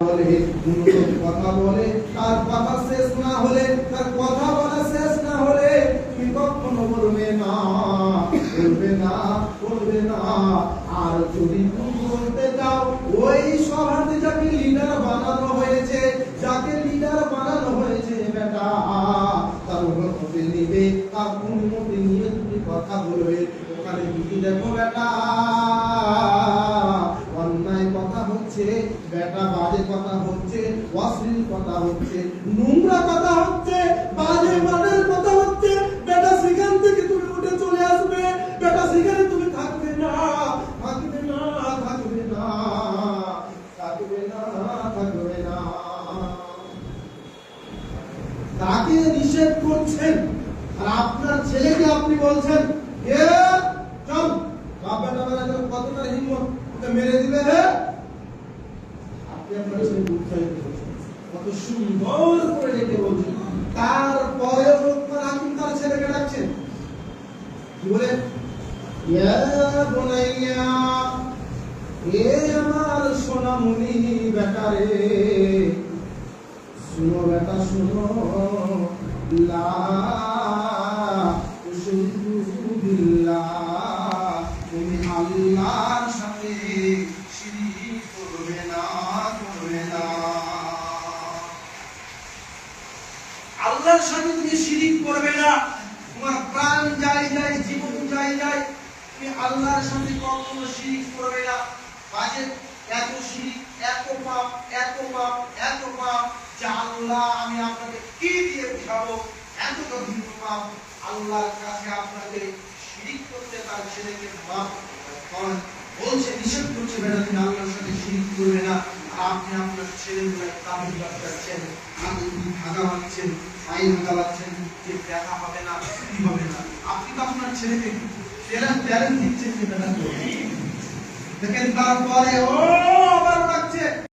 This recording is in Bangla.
বলে কথা বলে, তার কথা শেষ না হলে, তার কথা বলা শেষ না হলে তুমি কখনো বলবে না, বলবে না, বলবে না। আর যদি তুমি বলতে চাও, ওই সভাতে যাকে লিডার বানানো হয়েছে, যাকে লিডার বানানো হয়েছে বেটা, তার অনুমতি নিবে, তার অনুমতি নিয়ে তুমি কথা বলবে। ওখানে কি দেখো বেটা, অন্যায় কথা হচ্ছে বেটা, বাজে কথা হচ্ছে, অশ্লীল কথা হচ্ছে, নোংরা কথা হচ্ছে, বাজে মানের কথা হচ্ছে বেটা, সেখান থেকে তুমি উঠে চলে আসবে বেটা, সেখানে তুমি থাকবে না, থাকবে না, থাকবে না, থাকবে না, থাকবে না। তাকে নিষেধ করছেন আর আপনার ছেলেকে আপনি বলছেন এ চল বাপ বেটা বেটা, কতটা হিম্মত, ওকে মেরে দিবে হে। আপনি আপনার ছেলেকে উৎসাহিত করছেন, কত সুন্দর করে ডেকে বলছেন, তারপরেও লোকমান হাকিম তার ছেলেকে ডাকছেন কি বলে, ইয়া বুনাইয়া, এ আমার সোনামণি বেটা রে, শুনো বেটা শুনো, লা তুশরিকু বিল্লাহ, তুমি আল্লাহর সাথে শিরক করবে না, করবে না। আল্লাহর সাথে তুমি শিরক করবে না, তোমার প্রাণ যায় যায়, জীবন যায় যায়, তুমি আল্লাহর সাথে কখনো শিরক করবে না। বাজে এত শিরক, এত পাপ, এত পাপ, এত পাপ যে আল্লাহ আমি আপনাকে কি দিয়ে বুঝাবো, এত গভীর পাপ। আল্লাহর কাছে আপনাকে শিরক করতে তার ছেলেকে মাফ বলছে, নিষেধ করছে বেটা তুমি আল্লাহর সাথে শিরক করবে না। আর আপনি আপনার ছেলেগুলোকে তাবিজ বানাচ্ছেন, আপনি ধাগা বানাচ্ছেন, আইন চালাচ্ছেন যে দেখা হবে না, কি হবে না। আপনি তো আপনার ছেলেকে ট্যালেন্ট দিচ্ছেন যে বেটা দেখেন, তারপরে ও আবার ডাকছে।